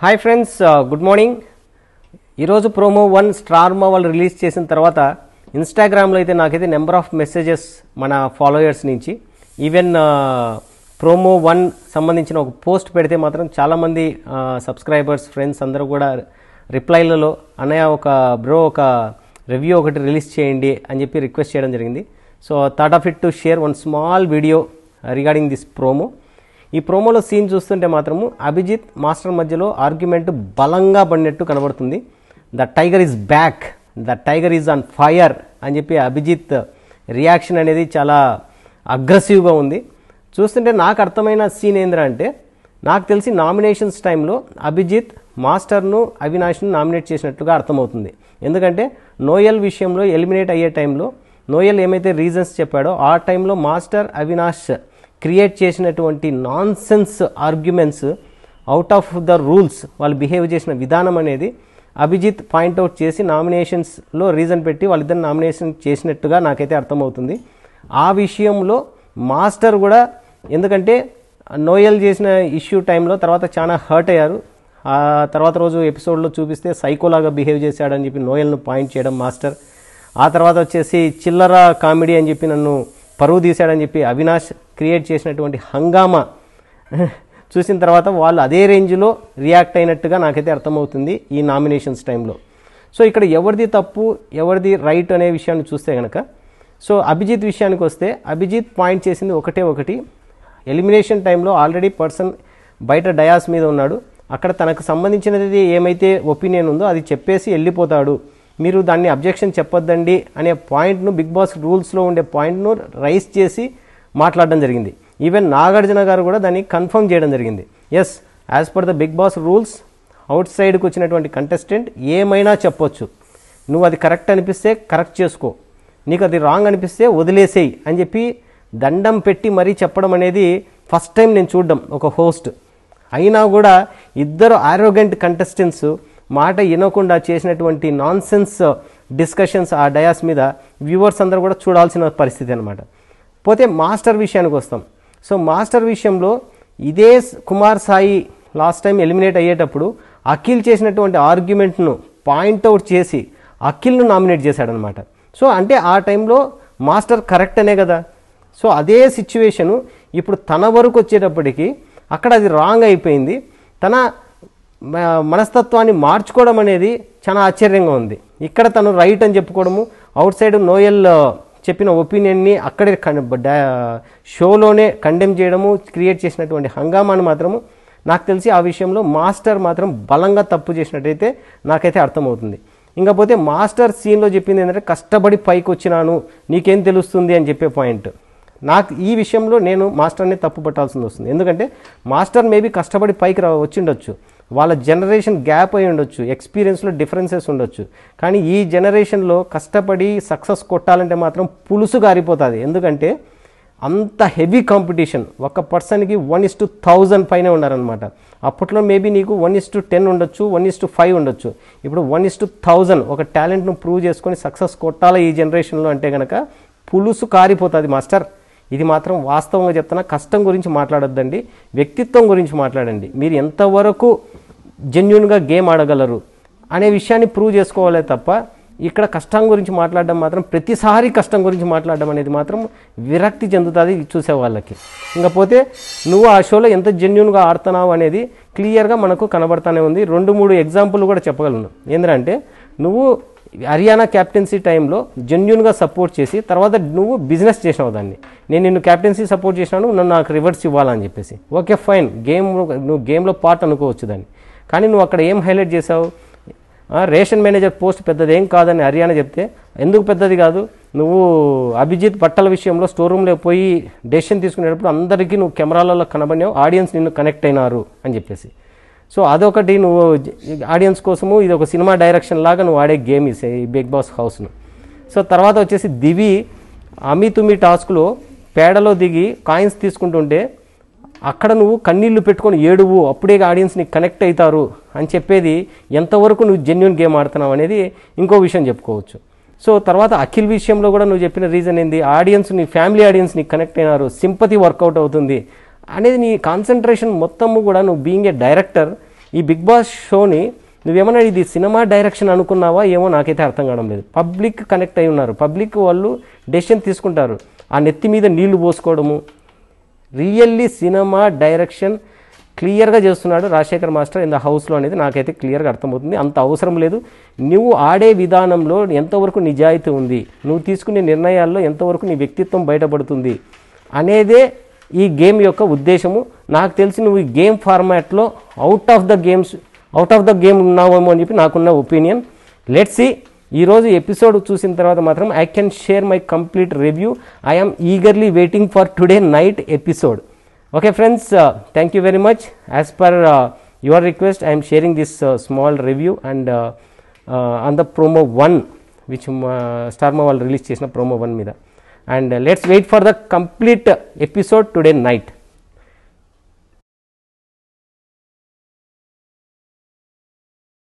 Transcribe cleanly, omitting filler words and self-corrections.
Hi friends, good morning. ఈరోజు promo 1 star మా వాళ్ళు రిలీజ్ చేసిన తర్వాత ఇన్స్టాగ్రామ్లో అయితే నాకైతే నెంబర్ ఆఫ్ మెసేజెస్ మన ఫాలోయర్స్ నుంచి, ఈవెన్ ప్రోమో 1 సంబంధించిన ఒక పోస్ట్ పెడితే మాత్రం చాలామంది సబ్స్క్రైబర్స్ ఫ్రెండ్స్ అందరూ కూడా రిప్లైలలో అన్నయ్య ఒక రివ్యూ ఒకటి రిలీజ్ చేయండి అని చెప్పి రిక్వెస్ట్ చేయడం జరిగింది. So thought of it to share one small video regarding this promo. ఈ ప్రోమోలో సీన్ చూస్తుంటే మాత్రము అభిజిత్ మాస్టర్ మధ్యలో ఆర్గ్యుమెంట్ బలంగా పడినట్టు కనబడుతుంది. The tiger is back, the tiger is on fire అని చెప్పి అభిజిత్ రియాక్షన్ అనేది చాలా అగ్రెసివ్గా ఉంది. చూస్తుంటే నాకు అర్థమైన సీన్ ఏంటంటే, నాకు తెలిసి నామినేషన్స్ టైంలో అభిజిత్ మాస్టర్ను అవినాష్ను నామినేట్ చేసినట్టుగా అర్థమవుతుంది. ఎందుకంటే నోయల్ విషయంలో ఎలిమినేట్ అయ్యే టైంలో నోయల్ ఏమైతే రీజన్స్ చెప్పాడో ఆ టైంలో మాస్టర్ అవినాష్ క్రియేట్ చేసినటువంటి non sense arguments, out of the rules వాళ్ళు బిహేవ్ చేసిన విధానం అనేది అభిజిత్ పాయింట్అవుట్ చేసి నామినేషన్స్లో రీజన్ పెట్టి వాళ్ళిద్దరు నామినేషన్ చేసినట్టుగా నాకైతే అర్థమవుతుంది. ఆ విషయంలో మాస్టర్ కూడా, ఎందుకంటే నోయల్ చేసిన ఇష్యూ టైంలో తర్వాత చాలా హర్ట్ అయ్యారు. ఆ తర్వాత రోజు ఎపిసోడ్లో చూపిస్తే సైకోలాగా బిహేవ్ చేశాడని చెప్పి నోయల్ను పాయింట్ చేయడం మాస్టర్. ఆ తర్వాత వచ్చేసి చిల్లర కామెడీ అని చెప్పి నన్ను పరువు తీశాడని చెప్పి అవినాష్ క్రియేట్ చేసినటువంటి హంగామా చూసిన తర్వాత వాళ్ళు అదే రేంజ్లో రియాక్ట్ అయినట్టుగా నాకైతే అర్థమవుతుంది ఈ నామినేషన్స్ టైంలో. సో ఇక్కడ ఎవరిది తప్పు ఎవరిది రైట్ అనే విషయాన్ని చూస్తే కనుక, సో అభిజిత్ విషయానికి వస్తే అభిజిత్ పాయింట్ చేసింది ఒకటి, ఎలిమినేషన్ టైంలో ఆల్రెడీ పర్సన్ బయట డయాస్ మీద ఉన్నాడు. అక్కడ తనకు సంబంధించినది ఏమైతే ఒపీనియన్ ఉందో అది చెప్పేసి వెళ్ళిపోతాడు, మీరు దాన్ని అబ్జెక్షన్ చెప్పొద్దండి అనే పాయింట్ను, బిగ్ బాస్ రూల్స్లో ఉండే పాయింట్ను రైజ్ చేసి మాట్లాడడం జరిగింది. ఈవెన్ నాగార్జున గారు కూడా దాన్ని కన్ఫర్మ్ చేయడం జరిగింది. Yes, as per the Bigg Boss rules అవుట్ సైడ్కి వచ్చినటువంటి కంటెస్టెంట్ ఏమైనా చెప్పొచ్చు, నువ్వు అది కరెక్ట్ అనిపిస్తే కరెక్ట్ చేసుకో, నీకు అది రాంగ్ అనిపిస్తే వదిలేసేయి అని చెప్పి దండం పెట్టి మరీ చెప్పడం అనేది ఫస్ట్ టైం నేను చూడడం ఒక హోస్ట్. అయినా కూడా ఇద్దరు ఆరోగెంట్ కంటెస్టెంట్స్ మాట వినకుండా చేసినటువంటి నాన్ సెన్స్ డిస్కషన్స్ ఆ డయాస్ మీద వ్యూవర్స్ అందరూ కూడా చూడాల్సిన పరిస్థితి అనమాట. పోతే మాస్టర్ విషయానికి వస్తాం. సో మాస్టర్ విషయంలో ఇదే Kumar Sai last time eliminate అయ్యేటప్పుడు అఖిల్ చేసినటువంటి ఆర్గ్యుమెంట్ను పాయింట్అవుట్ చేసి అఖిల్ను నామినేట్ చేశాడనమాట. సో అంటే ఆ టైంలో మాస్టర్ కరెక్ట్ అనే కదా. సో అదే సిచ్యువేషను ఇప్పుడు తన వరకు వచ్చేటప్పటికి అక్కడ అది రాంగ్ అయిపోయింది. తన మనస్తత్వాన్ని మార్చుకోవడం అనేది చాలా ఆశ్చర్యంగా ఉంది. ఇక్కడ తను రైట్ అని చెప్పుకోవడము, అవుట్ సైడ్ నోయల్ చెప్పిన ఒపీనియన్ని అక్కడే షోలోనే కండెమ్ చేయడము, క్రియేట్ చేసినటువంటి హంగామాను మాత్రము నాకు తెలిసి ఆ విషయంలో మాస్టర్ మాత్రం బలంగా తప్పు చేసినట్టయితే నాకైతే అర్థమవుతుంది. ఇంకపోతే మాస్టర్ సీన్లో చెప్పింది ఏంటంటే, కష్టపడి పైకి వచ్చినాను నీకేం తెలుస్తుంది అని చెప్పే పాయింట్. నాకు ఈ విషయంలో నేను మాస్టర్ని తప్పు పట్టాల్సి వస్తుంది. ఎందుకంటే మాస్టర్ మేబీ కష్టపడి పైకి వచ్చిండొచ్చు, వాళ్ళ జనరేషన్ గ్యాప్ అయి ఉండొచ్చు, ఎక్స్పీరియన్స్లో డిఫరెన్సెస్ ఉండొచ్చు. కానీ ఈ జనరేషన్లో కష్టపడి సక్సెస్ కొట్టాలంటే మాత్రం పులుసు గారిపోతుంది. ఎందుకంటే అంత హెవీ కాంపిటీషన్, ఒక పర్సన్కి 1:1000 పైన ఉన్నారనమాట. అప్పట్లో మేబీ నీకు 1:10 ఉండొచ్చు, 1:5 ఉండొచ్చు. ఇప్పుడు 1:1000 ఒక టాలెంట్ను ప్రూవ్ చేసుకొని సక్సెస్ కొట్టాలి ఈ జనరేషన్లో అంటే కనుక పులుసు కారిపోతుంది మాస్టర్. ఇది మాత్రం వాస్తవంగా చెప్తున్నా. కష్టం గురించి మాట్లాడొద్దండి, వ్యక్తిత్వం గురించి మాట్లాడండి. మీరు ఎంతవరకు జెన్యున్గా గేమ్ ఆడగలరు అనే విషయాన్ని ప్రూవ్ చేసుకోవాలే తప్ప ఇక్కడ కష్టం గురించి మాట్లాడడం మాత్రం, ప్రతిసారి కష్టం గురించి మాట్లాడడం అనేది మాత్రం విరక్తి చెందుతుంది చూసే వాళ్ళకి. ఇంకపోతే నువ్వు ఆ షోలో ఎంత జెన్యున్గా ఆడుతున్నావు అనేది క్లియర్గా మనకు కనబడతానే ఉంది. 2-3 ఎగ్జాంపుల్ కూడా చెప్పగలను. ఏంటంటే నువ్వు హర్యానా క్యాప్టెన్సీ టైంలో జెన్యున్గా సపోర్ట్ చేసి తర్వాత నువ్వు బిజినెస్ చేసినావు దాన్ని. నేను నిన్ను క్యాప్టెన్సీ సపోర్ట్ చేసినాను, నన్ను నాకు రివర్స్ ఇవ్వాలని చెప్పేసి. ఓకే ఫైన్, నువ్వు గేమ్లో పార్ట్ అనుకోవచ్చు దాన్ని. కానీ నువ్వు అక్కడ ఏం హైలైట్ చేసావు, రేషన్ మేనేజర్ పోస్ట్ పెద్దదేం కాదని హర్యానా చెప్తే, ఎందుకు పెద్దది కాదు, నువ్వు అభిజిత్ బట్టల విషయంలో స్టోర్ రూమ్లో పోయి డెసిషన్ తీసుకునేటప్పుడు అందరికీ నువ్వు కెమెరాలలో కనబడినావు, ఆడియన్స్ నిన్ను కనెక్ట్ అయినారు అని చెప్పేసి. సో అదొకటి, నువ్వు ఆడియన్స్ కోసము ఇది ఒక సినిమా డైరెక్షన్ లాగా నువ్వు ఆడే గేమ్ ఈ బిగ్ బాస్ హౌస్ను. సో తర్వాత వచ్చేసి దివి అమితుమి టాస్క్లో పేడలో దిగి కాయిన్స్ తీసుకుంటుంటే అక్కడ నువ్వు కన్నీళ్లు పెట్టుకొని ఏడువు, అప్పుడే ఆడియన్స్ నీకు కనెక్ట్ అవుతారు అని చెప్పేది ఎంతవరకు నువ్వు జెన్యున్ గేమ్ ఆడుతున్నావు అనేది ఇంకో విషయం చెప్పుకోవచ్చు. సో తర్వాత అఖిల్ విషయంలో కూడా నువ్వు చెప్పిన రీజన్ ఏంది, ఆడియన్స్ నీ ఫ్యామిలీ ఆడియన్స్ నీకు కనెక్ట్ అయినారు, సింపతి వర్కౌట్ అవుతుంది అనేది నీ కాన్సన్ట్రేషన్ మొత్తము కూడా నువ్వు బీయింగ్ ఏ డైరెక్టర్ ఈ బిగ్ బాస్ షోని నువ్వేమన్నా ఇది సినిమా డైరెక్షన్ అనుకున్నావా ఏమో నాకైతే అర్థం కావడం లేదు. పబ్లిక్ కనెక్ట్ అయి ఉన్నారు, పబ్లిక్ వాళ్ళు డెసిషన్ తీసుకుంటారు. ఆ నెత్తి మీద నీళ్లు పోసుకోవడము రియల్లీ సినిమా డైరెక్షన్ క్లియర్గా చేస్తున్నాడు రాజశేఖర్ మాస్టర్ ఇన్ ద హౌస్లో అనేది నాకైతే క్లియర్గా అర్థమవుతుంది. అంత అవసరం లేదు. నువ్వు ఆడే విధానంలో ఎంతవరకు నిజాయితీ ఉంది, నువ్వు తీసుకునే నిర్ణయాల్లో ఎంతవరకు నీ వ్యక్తిత్వం బయటపడుతుంది అనేదే ఈ గేమ్ యొక్క ఉద్దేశము. నాకు తెలిసి నువ్వు ఈ గేమ్ ఫార్మాట్లో అవుట్ ఆఫ్ ద గేమ్ ఉన్నావేమో అని చెప్పి నాకున్న ఒపీనియన్. Let's see. ఈరోజు ఎపిసోడ్ చూసిన తర్వాత మాత్రం I can share my complete review. I am eagerly waiting for today night episode. Okay friends, thank you very much. As per your request, I am sharing this small review and on the promo 1 which Starma వాళ్ళు release చేసిన promo 1 మీద. And let's wait for the complete episode today night.